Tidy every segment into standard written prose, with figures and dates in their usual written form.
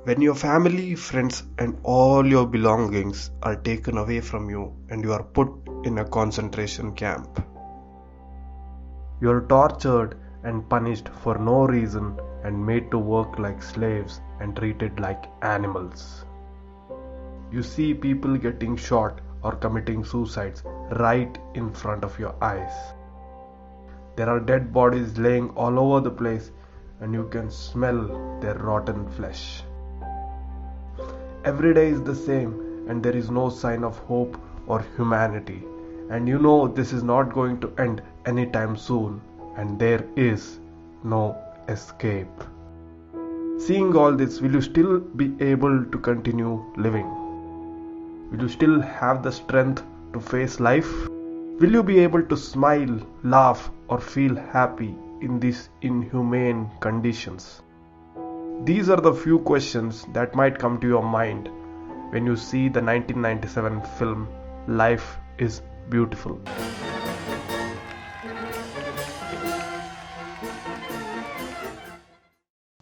When your family, friends, and all your belongings are taken away from you and you are put in a concentration camp. You are tortured and punished for no reason and made to work like slaves and treated like animals. You see people getting shot or committing suicides right in front of your eyes. There are dead bodies laying all over the place and you can smell their rotten flesh. Every day is the same and there is no sign of hope or humanity, and you know this is not going to end anytime soon and there is no escape. Seeing all this, will you still be able to continue living? Will you still have the strength to face life? Will you be able to smile, laugh, or feel happy in these inhumane conditions? These are the few questions that might come to your mind when you see the 1997 film Life is Beautiful.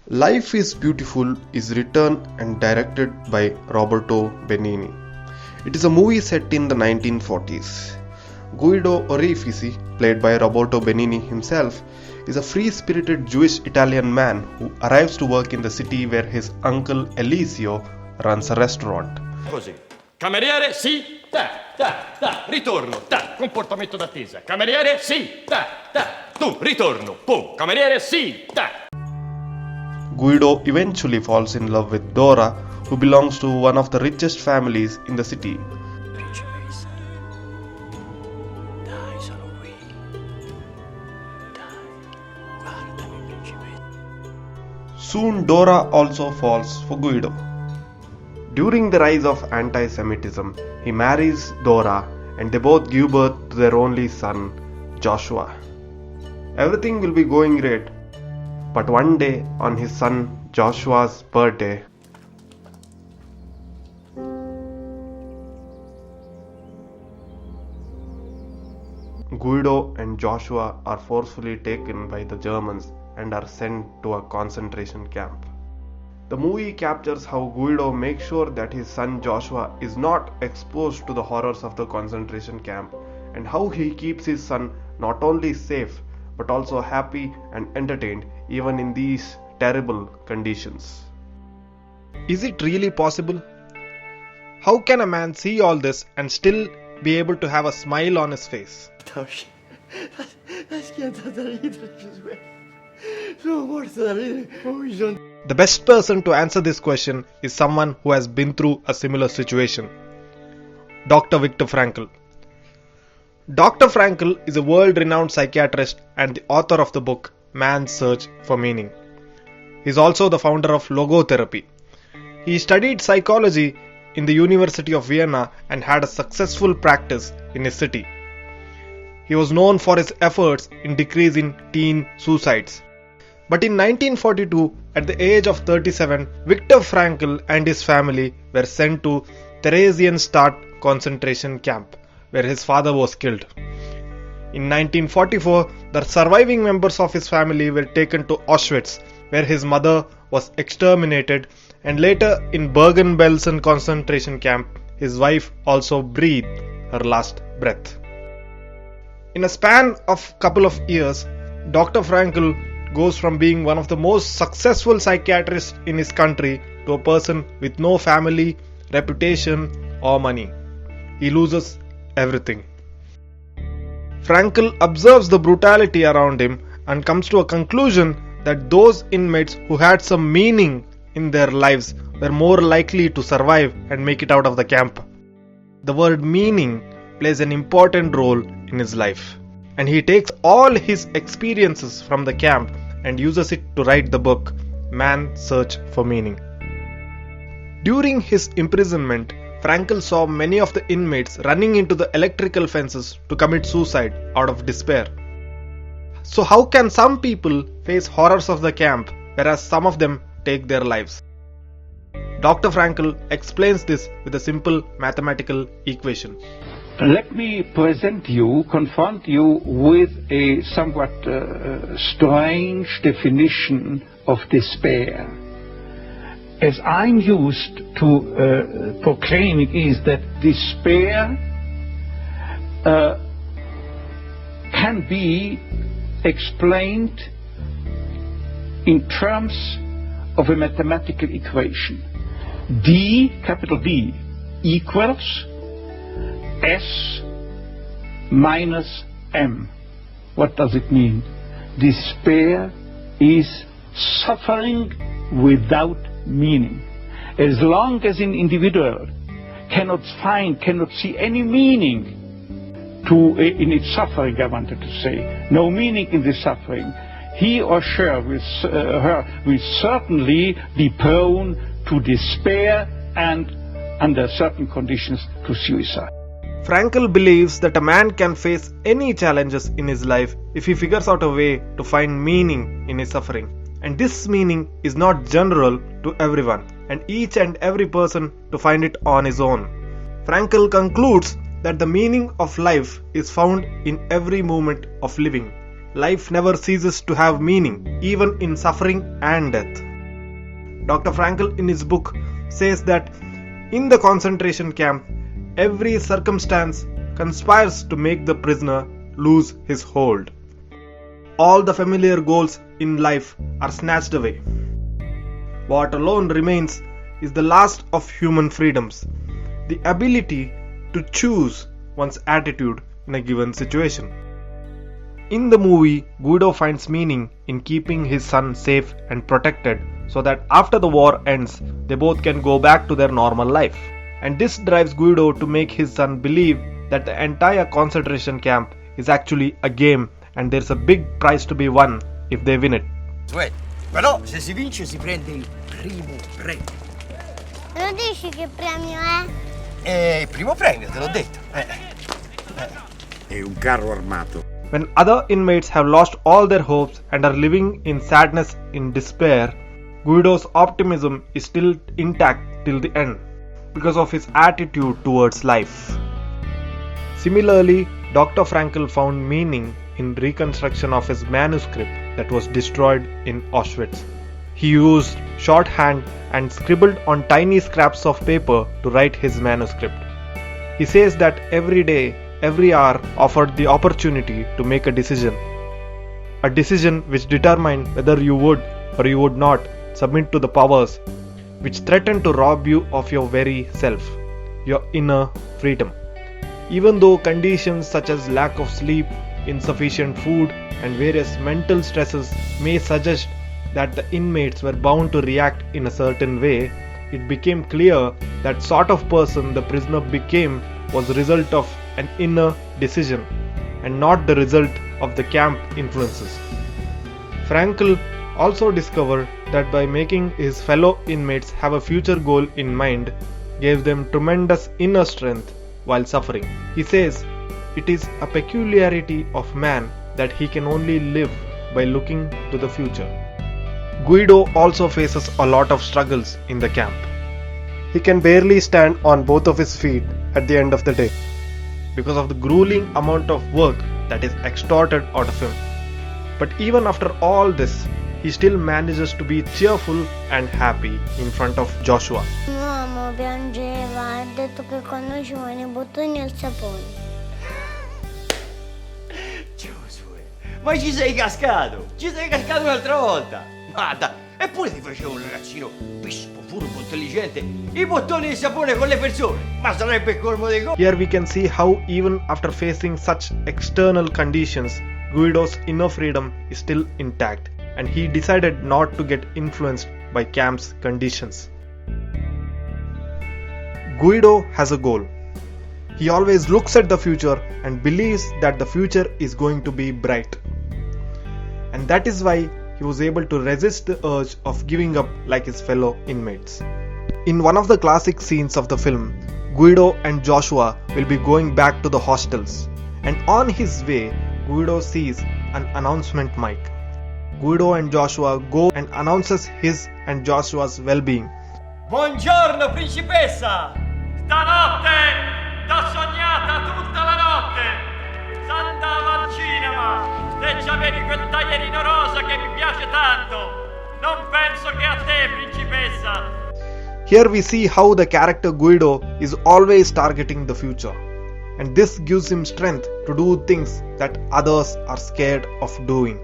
Life is Beautiful is written and directed by Roberto Benigni. It is a movie set in the 1940s. Guido Orefici, played by Roberto Benigni himself, is a free-spirited Jewish Italian man who arrives to work in the city where his uncle Eliseo runs a restaurant. Così. Cameriere, sì, ritorno, comportamento d'attesa. Cameriere, sì, tu, ritorno, pum. Cameriere, sì, Guido eventually falls in love with Dora, who belongs to one of the richest families in the city. Soon Dora also falls for Guido. During the rise of anti-Semitism, he marries Dora and they both give birth to their only son, Joshua. Everything will be going great, but one day on his son Joshua's birthday, Guido and Joshua are forcefully taken by the Germans and are sent to a concentration camp. The movie captures how Guido makes sure that his son Joshua is not exposed to the horrors of the concentration camp, and how he keeps his son not only safe but also happy and entertained even in these terrible conditions. Is it really possible? How can a man see all this and still be able to have a smile on his face? The best person to answer this question is someone who has been through a similar situation. Dr. Viktor Frankl. Dr. Frankl is a world-renowned psychiatrist and the author of the book Man's Search for Meaning. He is also the founder of logotherapy. He studied psychology in the University of Vienna and had a successful practice in his city. He was known for his efforts in decreasing teen suicides. But in 1942, at the age of 37, Viktor Frankl and his family were sent to Theresienstadt concentration camp, where his father was killed. In 1944, the surviving members of his family were taken to Auschwitz, where his mother was exterminated, and later in Bergen-Belsen concentration camp, his wife also breathed her last breath. In a span of couple of years, Dr. Frankl goes from being one of the most successful psychiatrists in his country to a person with no family, reputation or money. He loses everything. Frankl observes the brutality around him and comes to a conclusion that those inmates who had some meaning in their lives were more likely to survive and make it out of the camp. The word meaning plays an important role in his life, and he takes all his experiences from the camp and uses it to write the book Man's Search for Meaning. During his imprisonment, Frankl saw many of the inmates running into the electrical fences to commit suicide out of despair. So how can some people face horrors of the camp whereas some of them take their lives? Dr. Frankl explains this with a simple mathematical equation. Let me confront you with a somewhat strange definition of despair. as I'm used to proclaiming, is that despair can be explained in terms of a mathematical equation. D, capital D, equals S minus M. What does it mean? Despair is suffering without meaning. As long as an individual cannot see any meaning in its suffering, I wanted to say, no meaning in the suffering, he or she will certainly be prone to despair and, under certain conditions, to suicide. Frankl believes that a man can face any challenges in his life if he figures out a way to find meaning in his suffering. And this meaning is not general to everyone, and each and every person to find it on his own. Frankl concludes that the meaning of life is found in every moment of living. Life never ceases to have meaning, even in suffering and death. Dr. Frankl in his book says that in the concentration camp, every circumstance conspires to make the prisoner lose his hold. All the familiar goals in life are snatched away. What alone remains is the last of human freedoms, the ability to choose one's attitude in a given situation. In the movie, Guido finds meaning in keeping his son safe and protected so that after the war ends, they both can go back to their normal life. And this drives Guido to make his son believe that the entire concentration camp is actually a game and there's a big prize to be won if they win it. Però se si vince si prende il primo premio. Non dici che premio è? Il primo premio, te l'ho detto. È un carro armato. When other inmates have lost all their hopes and are living in sadness, in despair, Guido's optimism is still intact till the end because of his attitude towards life. Similarly, Dr. Frankl found meaning in reconstruction of his manuscript that was destroyed in Auschwitz. He used shorthand and scribbled on tiny scraps of paper to write his manuscript. He says that every day, every hour offered the opportunity to make a decision which determined whether you would or you would not submit to the powers which threaten to rob you of your very self, your inner freedom. Even though conditions such as lack of sleep, insufficient food, and various mental stresses may suggest that the inmates were bound to react in a certain way, it became clear that sort of person the prisoner became was the result of an inner decision and not the result of the camp influences. Frankl also discovered that by making his fellow inmates have a future goal in mind gave them tremendous inner strength while suffering. He says, it is a peculiarity of man that he can only live by looking to the future. Guido also faces a lot of struggles in the camp. He can barely stand on both of his feet at the end of the day because of the grueling amount of work that is extorted out of him. But even after all this, he still manages to be cheerful and happy in front of Joshua. L'uomo piangeva, ha detto che quando ci vuole i bottoni e il sapone. Giosuè, ma ci sei cascato! Ci sei cascato un'altra volta! Guarda, eppure ti facevo un ragazzino pispo, furbo, intelligente. I bottoni di sapone con le persone! Ma sarebbe il colmo dei colmi! Here we can see how even after facing such external conditions, Guido's inner freedom is still intact, and he decided not to get influenced by camp's conditions. Guido has a goal. He always looks at the future and believes that the future is going to be bright. And that is why he was able to resist the urge of giving up like his fellow inmates. In one of the classic scenes of the film, Guido and Joshua will be going back to the hostels, and on his way, Guido sees an announcement mic. Guido and Joshua go and announces his and Joshua's well-being. Buongiorno principessa! Stanotte t'ho sognata tutta la notte! S'andava al cinema e c'avevi quel taglierino rosa che mi piace tanto! Non penso che a te, principessa! Here we see how the character Guido is always targeting the future, and this gives him strength to do things that others are scared of doing.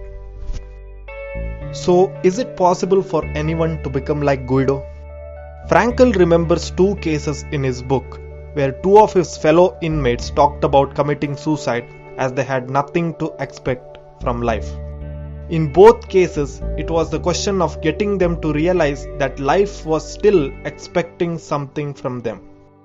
So, is it possible for anyone to become like Guido? Frankl remembers two cases in his book where two of his fellow inmates talked about committing suicide as they had nothing to expect from life. In both cases, it was the question of getting them to realize that life was still expecting something from them.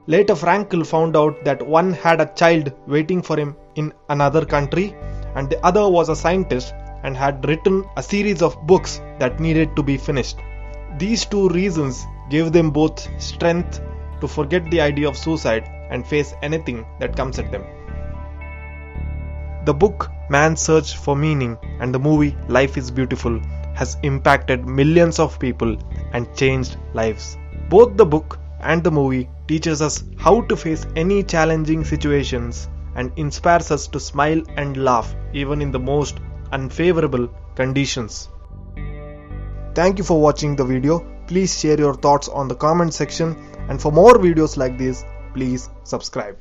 Later, Frankl found out that one had a child waiting for him in another country, and the other was a scientist and had written a series of books that needed to be finished. These two reasons gave them both strength to forget the idea of suicide and face anything that comes at them. The book Man's Search for Meaning and the movie Life is Beautiful has impacted millions of people and changed lives. Both the book and the movie teaches us how to face any challenging situations and inspires us to smile and laugh even in the most unfavorable conditions. Thank you for watching the video. Please share your thoughts on the comment section, and for more videos like this, please subscribe.